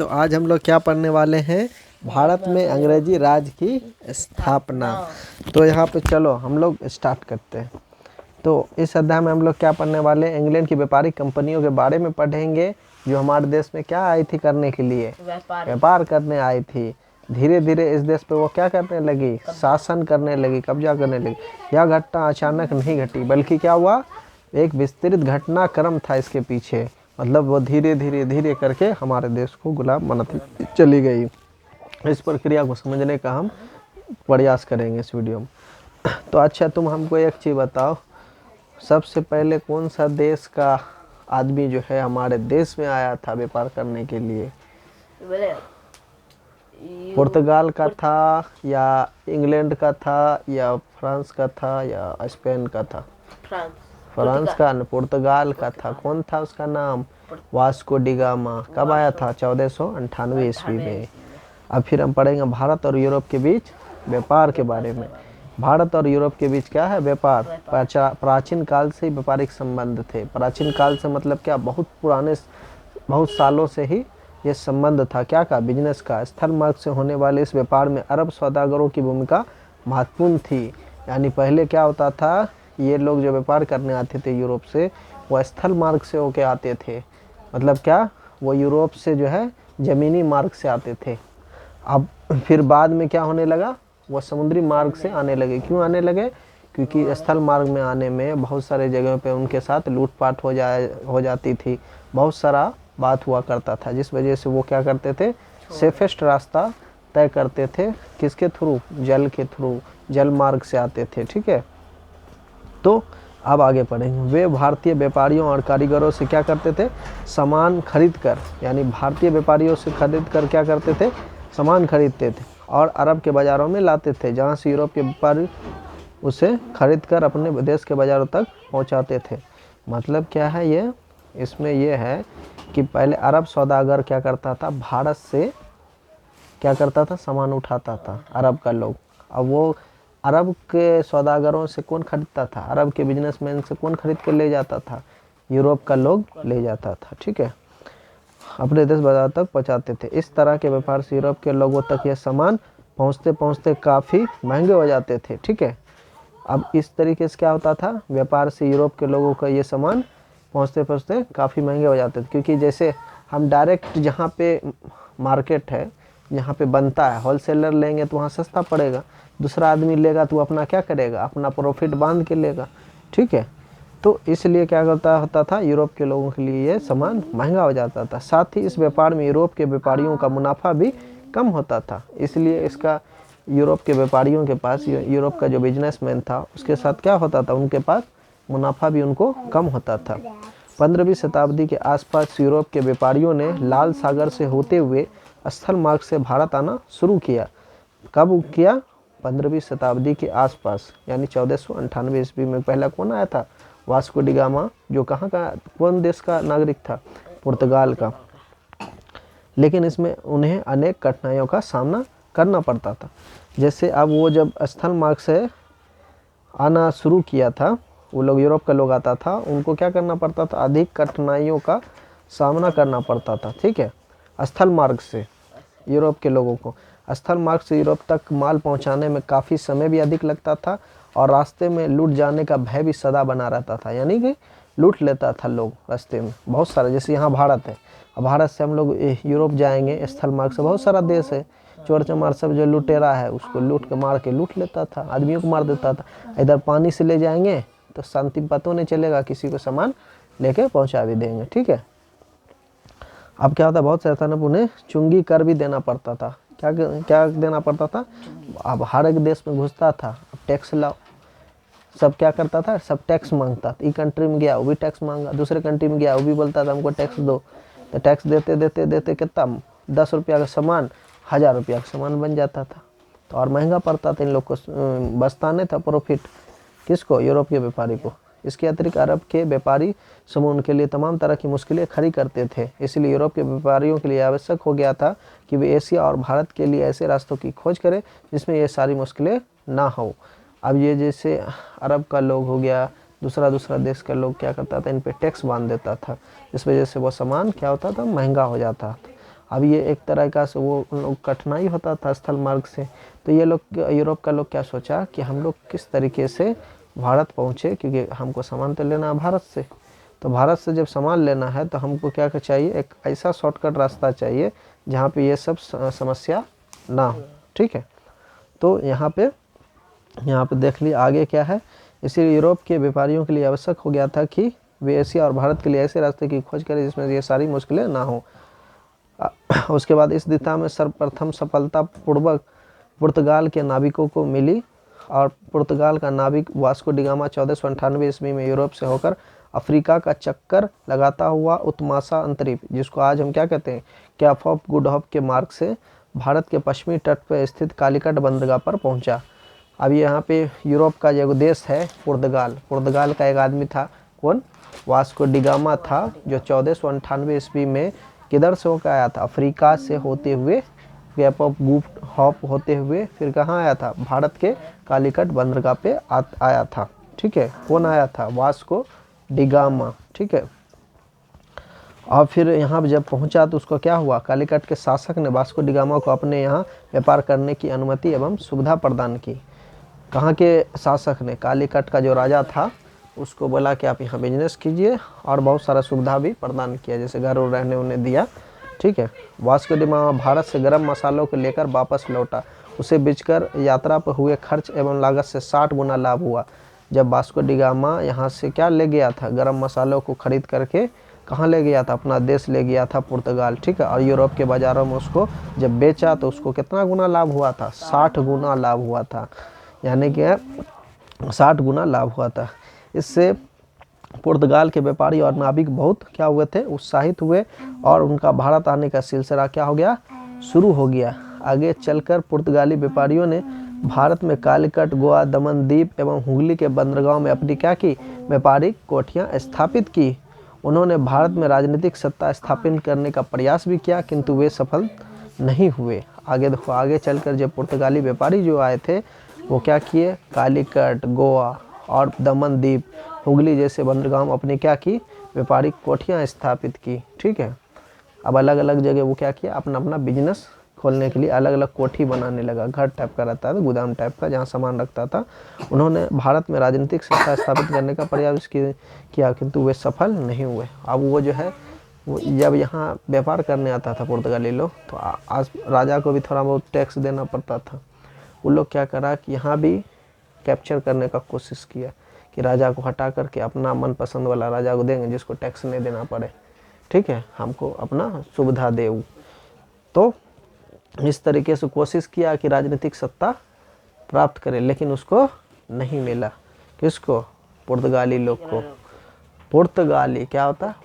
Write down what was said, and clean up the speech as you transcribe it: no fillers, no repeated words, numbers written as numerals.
तो आज हम लोग क्या पढ़ने वाले हैं, भारत में अंग्रेजी राज की स्थापना। तो यहाँ पे चलो हम लोग स्टार्ट करते हैं। तो इस अध्याय में हम लोग क्या पढ़ने वाले हैं, इंग्लैंड की व्यापारिक कंपनियों के बारे में पढ़ेंगे जो हमारे देश में क्या आई थी करने के लिए, व्यापार करने आई थी। धीरे धीरे इस देश पे वो क्या करने लगी, शासन करने लगी, कब्जा करने लगी। यह घटना अचानक नहीं घटी बल्कि क्या हुआ, एक विस्तृत घटनाक्रम था इसके पीछे। मतलब वो धीरे धीरे धीरे करके हमारे देश को गुलाम बनाती चली गई। इस प्रक्रिया को समझने का हम प्रयास करेंगे इस वीडियो में। तो अच्छा, तुम हमको एक चीज़ बताओ, सबसे पहले कौन सा देश का आदमी जो है हमारे देश में आया था व्यापार करने के लिए? पुर्तगाल का था या इंग्लैंड का था या फ्रांस का था या स्पेन का था? फ्रांस का, पुर्तगाल का था। कौन था उसका नाम? Vasco D gamma. कब आया था? 1498 ईस्वी में। अब फिर हम पढ़ेंगे भारत और यूरोप के बीच व्यापार के बारे में। भारत और यूरोप के बीच क्या है? व्यापार। प्राचीन काल से ही व्यापारिक संबंध थे। प्राचीन काल से मतलब क्या, बहुत पुराने, बहुत सालों से ही ये संबंध था। क्या का? बिजनेस का। स्थल मार्ग से होने वाले इस व्यापार में अरब सौदागरों की भूमिका महत्वपूर्ण थी। यानी पहले क्या होता था, ये लोग जो व्यापार करने आते थे यूरोप से, वो स्थल मार्ग से होके आते थे। मतलब क्या, वो यूरोप से जो है ज़मीनी मार्ग से आते थे। अब फिर बाद में क्या होने लगा, वो समुद्री मार्ग से आने लगे। क्यों आने लगे? क्योंकि स्थल मार्ग में आने में बहुत सारे जगहों पे उनके साथ लूटपाट हो जाती थी, बहुत सारा बात हुआ करता था, जिस वजह से वो क्या करते थे, सेफेस्ट रास्ता तय करते थे। किसके थ्रू? जल के थ्रू, जल मार्ग से आते थे। ठीक है, तो अब आगे पढ़ेंगे। वे भारतीय व्यापारियों और कारीगरों से क्या करते थे, सामान खरीद कर, यानी भारतीय व्यापारियों से खरीद कर क्या करते थे, सामान खरीदते थे और अरब के बाज़ारों में लाते थे, जहाँ से यूरोप के व्यापारी उसे खरीद कर अपने देश के बाज़ारों तक पहुँचाते थे। मतलब क्या है ये, इसमें यह है कि पहले अरब सौदागर क्या करता था, भारत से क्या करता था, सामान उठाता था अरब का लोग। अब वो अरब के सौदागरों से कौन खरीदता था? अरब के बिजनेसमैन से कौन खरीद के ले जाता था? यूरोप का लोग ले जाता था। ठीक है, अपने देश बाजार तक पहुंचाते थे। इस तरह के व्यापार से यूरोप के लोगों तक यह सामान पहुंचते पहुंचते काफ़ी महंगे हो जाते थे। ठीक है, अब इस तरीके से क्या होता था, व्यापार से यूरोप के लोगों का ये सामान पहुंचते पहुंचते काफ़ी महंगे हो जाते थे। क्योंकि जैसे हम डायरेक्ट जहाँ पे मार्केट है, जहाँ पे बनता है, होलसेलर लेंगे तो वहाँ सस्ता पड़ेगा, दूसरा आदमी लेगा तो अपना क्या करेगा, अपना प्रॉफिट बांध के लेगा। ठीक है, तो इसलिए क्या होता था, यूरोप के लोगों के लिए ये सामान महंगा हो जाता था। साथ ही इस व्यापार में यूरोप के व्यापारियों का मुनाफा भी कम होता था। इसलिए इसका यूरोप के व्यापारियों के पास, यूरोप का जो बिजनेसमैन था उसके साथ क्या होता था, उनके पास मुनाफा भी उनको कम होता था। 15वीं शताब्दी के आसपास यूरोप के व्यापारियों ने लाल सागर से होते हुए स्थल मार्ग से भारत आना शुरू किया। कब किया? 15वीं शताब्दी के आसपास, यानी 1498 ईस्वी में। पहला कौन आया था? वास्को डी गामा, जो कहाँ का, कौन देश का नागरिक था? पुर्तगाल का। लेकिन इसमें उन्हें अनेक कठिनाइयों का सामना करना पड़ता था। जैसे अब वो जब स्थल मार्ग से आना शुरू किया था, वो लोग, यूरोप का लोग आता था, उनको क्या करना पड़ता था, अधिक कठिनाइयों का सामना करना पड़ता था। ठीक है, स्थल मार्ग से यूरोप के लोगों को, स्थल मार्ग से यूरोप तक माल पहुंचाने में काफ़ी समय भी अधिक लगता था और रास्ते में लूट जाने का भय भी सदा बना रहता था। यानी कि लूट लेता था लोग रास्ते में बहुत सारा। जैसे यहाँ भारत है, अब भारत से हम लोग यूरोप जाएंगे स्थल मार्ग से, बहुत सारा देश है, चोर चमार सब जो लुटेरा है उसको लूट के मार के लूट लेता था, आदमियों को मार देता था। इधर पानी से ले जाएंगे तो शांति पता नहीं चलेगा, किसी को सामान लेके पहुँचा भी देंगे। ठीक है, अब क्या होता, बहुत से स्थानों पर उन्हें चुंगी कर भी देना पड़ता था। क्या क्या देना पड़ता था? अब हर एक देश में घुसता था, अब टैक्स लाओ, सब क्या करता था, सब टैक्स मांगता था। ई कंट्री में गया वो भी टैक्स मांगा, दूसरे कंट्री में गया वो भी बोलता था हमको टैक्स दो। तो टैक्स देते देते देते कितना, 10 रुपया का सामान 1000 रुपया का सामान बन जाता था। तो और महंगा पड़ता था, इन लोग को बचता नहीं था प्रॉफिट। किसको? यूरोप के व्यापारी को। इसके अतिरिक्त अरब के व्यापारी समूह उनके लिए तमाम तरह की मुश्किलें खड़ी करते थे। इसलिए यूरोप के व्यापारियों के लिए आवश्यक हो गया था कि वे एशिया और भारत के लिए ऐसे रास्तों की खोज करें जिसमें ये सारी मुश्किलें ना हो। अब ये जैसे अरब का लोग हो गया, दूसरा देश का लोग क्या करता था, इन पे टैक्स बांध देता था, इस वजह से वो सामान क्या होता था, महंगा हो जाता था। अब ये एक तरह का से वो उन लोग कठिनाई होता था स्थल मार्ग से, तो ये लोग यूरोप का लोग क्या सोचा कि हम लोग किस तरीके से भारत पहुँचे, क्योंकि हमको सामान तो लेना है भारत से, तो भारत से जब सामान लेना है तो हमको क्या चाहिए, एक ऐसा शॉर्टकट रास्ता चाहिए जहाँ पे ये सब समस्या ना हो। ठीक है, तो यहाँ पे देख ली आगे क्या है। इसीलिए यूरोप के व्यापारियों के लिए आवश्यक हो गया था कि वे एशिया और भारत के लिए ऐसे रास्ते की खोज करें जिसमें ये सारी मुश्किलें ना हो। उसके बाद इस दिशा में सर्वप्रथम सफलता पूर्वक पुर्तगाल के नाविकों को मिली, और पुर्तगाल का नाविक वास्को डिगामा 1498 ईस्वी में यूरोप से होकर अफ्रीका का चक्कर लगाता हुआ उत्मासा अंतरिप, जिसको आज हम क्या कहते हैं, कैप ऑफ गुड होप के मार्ग से भारत के पश्चिमी तट पर स्थित कालीकट बंदरगाह पर पहुंचा। अब यहाँ पे यूरोप का जो देश है पुर्तगाल का एक आदमी था, कौन, वास्को डिगामा था, जो 1498 ईस्वी में किधर से होकर आया था, अफ्रीका से होते हुए कैप ऑफ गुड होप होते हुए फिर कहाँ आया था, भारत के कालीकट बंदरगाह पे आया था। ठीक है, कौन आया था, वास्को डिगामा। ठीक है, और फिर यहाँ जब पहुँचा तो उसको क्या हुआ, कालीकट के शासक ने वास्को डिगामा को अपने यहाँ व्यापार करने की अनुमति एवं सुविधा प्रदान की। कहाँ के शासक ने, कालीकट का जो राजा था उसको बोला कि आप यहाँ बिजनेस कीजिए, और बहुत सारा सुविधा भी प्रदान किया, जैसे घर और रहने उन्हें दिया। ठीक है, वास्को डिगामा भारत से गर्म मसालों को लेकर वापस लौटा, उसे बेचकर यात्रा पर हुए खर्च एवं लागत से 60 गुना लाभ हुआ। जब वास्को डिगामा यहाँ से क्या ले गया था, गर्म मसालों को खरीद करके कहाँ ले गया था, अपना देश ले गया था पुर्तगाल। ठीक है, और यूरोप के बाज़ारों में उसको जब बेचा तो उसको कितना गुना लाभ हुआ था, 60 गुना लाभ हुआ था, यानी कि 60 गुना लाभ हुआ था। इससे पुर्तगाल के व्यापारी और नाविक बहुत क्या हुए थे, उत्साहित हुए, और उनका भारत आने का सिलसिला क्या हो गया, शुरू हो गया। आगे चलकर पुर्तगाली व्यापारियों ने भारत में कालीकट, गोवा, दमन द्वीप एवं हुगली के बंदरगाहों में अपनी क्या की, व्यापारिक कोठियाँ स्थापित की। उन्होंने भारत में राजनीतिक सत्ता स्थापित करने का प्रयास भी किया, किंतु वे सफल नहीं हुए। आगे देखो, आगे चलकर जब पुर्तगाली व्यापारी जो आए थे वो क्या किए, कालीकट, गोवा और दमन द्वीप, हुगली जैसे बंदरगाहों में अपनी क्या की, व्यापारिक कोठियाँ स्थापित की। ठीक है, अब अलग अलग जगह वो क्या किया, अपना अपना बिजनेस खोलने के लिए अलग अलग कोठी बनाने लगा, घर टाइप का रहता था, गोदाम टाइप का जहाँ सामान रखता था। उन्होंने भारत में राजनीतिक सत्ता स्थापित करने का प्रयास किया, किंतु वे सफल नहीं हुए। अब वो जो है वो जब यहाँ व्यापार करने आता था पुर्तगाली लोग, तो आज राजा को भी थोड़ा बहुत टैक्स देना पड़ता था। वो लोग क्या करा कि यहाँ भी कैप्चर करने का कोशिश किया कि राजा को हटा करके अपना मनपसंद वाला राजा को देंगे जिसको टैक्स नहीं देना पड़े। ठीक है, हमको अपना सुविधा दे। तो इस तरीके से कोशिश किया कि राजनीतिक सत्ता प्राप्त करे, लेकिन उसको नहीं मिला। किसको, पुर्तगाली लोग को। पुर्तगाली क्या होता है,